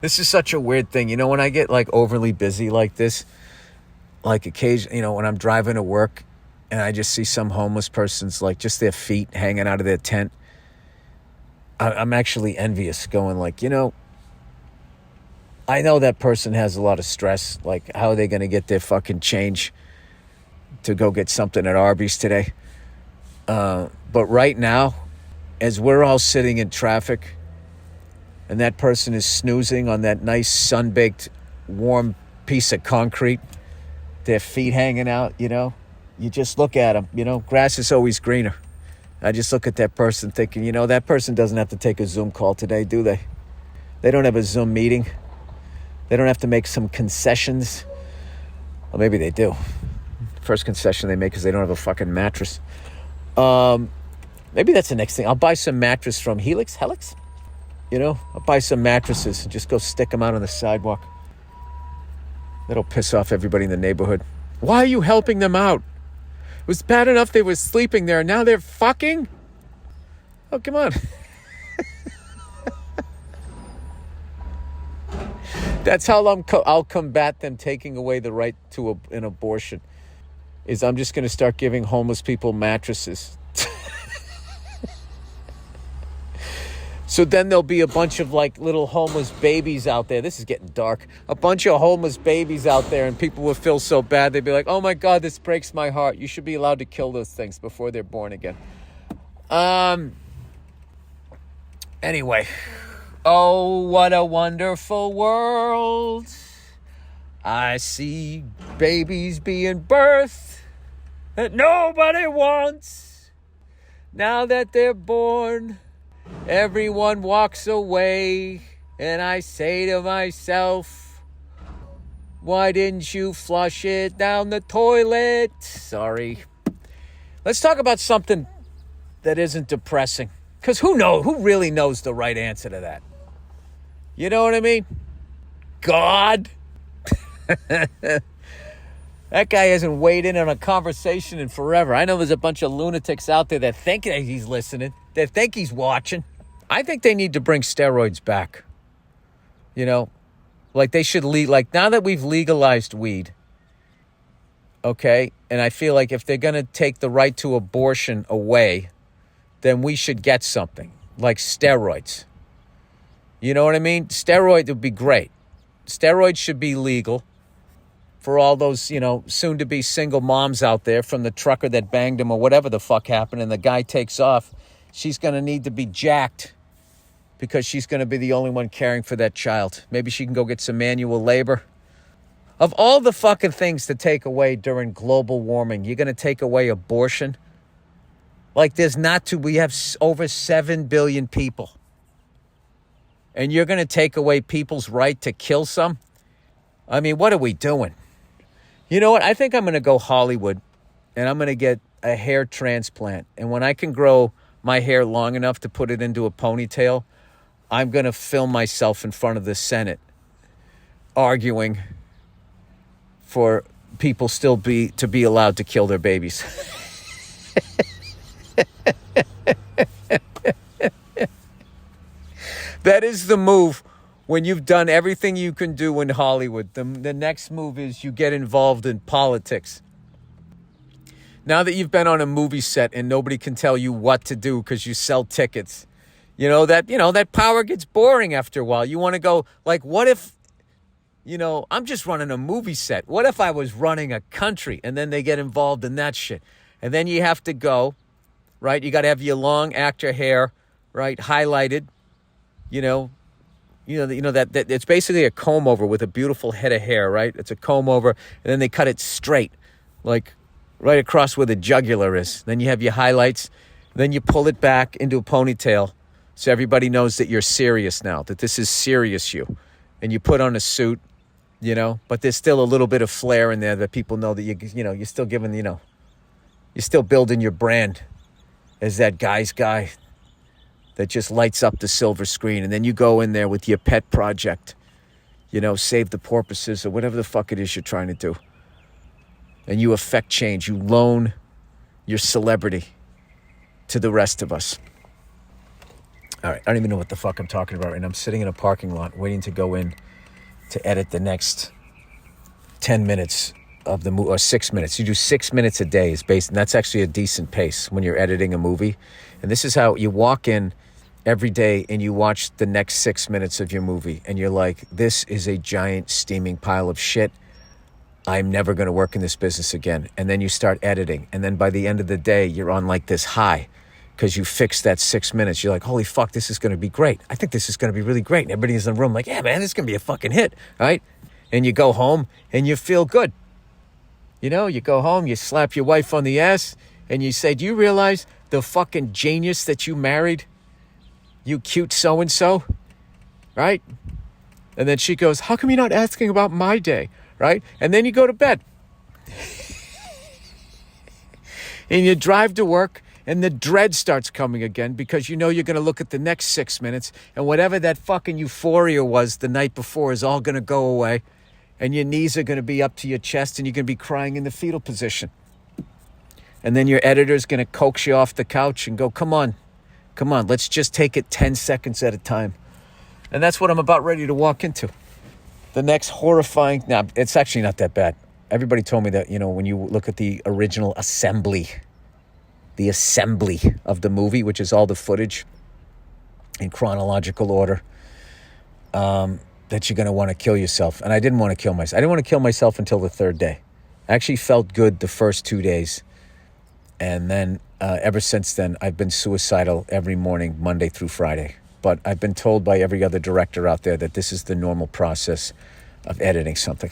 This is such a weird thing. When I get like overly busy like this, like occasion, when I'm driving to work and I just see some homeless person's like just their feet hanging out of their tent, I'm actually envious going like, I know that person has a lot of stress. Like, how are they going to get their fucking change to go get something at Arby's today? But right now, as we're all sitting in traffic and that person is snoozing on that nice sun-baked warm piece of concrete, their feet hanging out, you just look at them, grass is always greener. I just look at that person thinking, that person doesn't have to take a Zoom call today, do they? They don't have a Zoom meeting. They don't have to make some concessions. Well, maybe they do. First concession they make is they don't have a fucking mattress. Maybe that's the next thing. I'll buy some mattress from Helix. I'll buy some mattresses and just go stick them out on the sidewalk. That'll piss off everybody in the neighborhood. Why are you helping them out? It was bad enough they were sleeping there. Now they're fucking? Oh, come on. That's how I'll combat them taking away the right to an abortion. Is I'm just going to start giving homeless people mattresses. So then there'll be a bunch of like little homeless babies out there. This is getting dark. A bunch of homeless babies out there, and people will feel so bad. They'd be like, oh my God, this breaks my heart. You should be allowed to kill those things before they're born again. Anyway. Oh, what a wonderful world. I see babies being birthed that nobody wants. Now that they're born, everyone walks away, and I say to myself, why didn't you flush it down the toilet? Sorry. Let's talk about something that isn't depressing. Because who really knows the right answer to that? You know what I mean? God. That guy hasn't weighed in on a conversation in forever. I know there's a bunch of lunatics out there that think that he's listening, that think he's watching. I think they need to bring steroids back. Like they should like now that we've legalized weed, okay? And I feel like if they're going to take the right to abortion away, then we should get something like steroids. You know what I mean? Steroids would be great. Steroids should be legal for all those, soon-to-be single moms out there from the trucker that banged him or whatever the fuck happened, and the guy takes off. She's going to need to be jacked because she's going to be the only one caring for that child. Maybe she can go get some manual labor. Of all the fucking things to take away during global warming, you're going to take away abortion? Like we have over 7 billion people. And you're going to take away people's right to kill some? I mean, what are we doing? You know what? I think I'm going to go Hollywood and I'm going to get a hair transplant. And when I can grow my hair long enough to put it into a ponytail, I'm going to film myself in front of the Senate arguing for people to be allowed to kill their babies. That is the move when you've done everything you can do in Hollywood. The next move is you get involved in politics. Now that you've been on a movie set and nobody can tell you what to do because you sell tickets, that power gets boring after a while. You want to go, like, what if, I'm just running a movie set. What if I was running a country? And then they get involved in that shit. And then you have to go, right? You got to have your long actor hair, right, highlighted. That it's basically a comb over with a beautiful head of hair, right? It's a comb over, and then they cut it straight, like right across where the jugular is. Then you have your highlights. Then you pull it back into a ponytail so everybody knows that you're serious now, that this is serious you. And you put on a suit, but there's still a little bit of flair in there that people know that you're still giving, you're still building your brand as that guy's guy that just lights up the silver screen. And then you go in there with your pet project, save the porpoises or whatever the fuck it is you're trying to do. And you affect change. You loan your celebrity to the rest of us. All right, I don't even know what the fuck I'm talking about right now. I'm sitting in a parking lot waiting to go in to edit the next 10 minutes of the movie, or 6 minutes. You do 6 minutes a day is based, and that's actually a decent pace when you're editing a movie. And this is how you walk in every day and you watch the next 6 minutes of your movie and you're like, this is a giant steaming pile of shit. I'm never going to work in this business again. And then you start editing. And then by the end of the day, you're on like this high because you fixed that 6 minutes. You're like, holy fuck, this is going to be great. I think this is going to be really great. And everybody's in the room like, yeah, man, this is going to be a fucking hit. Right? And you go home and you feel good. You know, you go home, you slap your wife on the ass and you say, do you realize the fucking genius that you married? You cute so-and-so, right? And then she goes, how come you're not asking about my day, right? And then you go to bed. And you drive to work and the dread starts coming again because you know you're going to look at the next 6 minutes and whatever that fucking euphoria was the night before is all going to go away and your knees are going to be up to your chest and you're going to be crying in the fetal position. And then your editor's going to coax you off the couch and go, come on, let's just take it 10 seconds at a time. And that's what I'm about ready to walk into. The next horrifying... Now, it's actually not that bad. Everybody told me that, you know, when you look at the original assembly of the movie, which is all the footage in chronological order, that you're going to want to kill yourself. And I didn't want to kill myself. I didn't want to kill myself until the third day. I actually felt good the first 2 days. And then ever since then, I've been suicidal every morning, Monday through Friday. But I've been told by every other director out there that this is the normal process of editing something.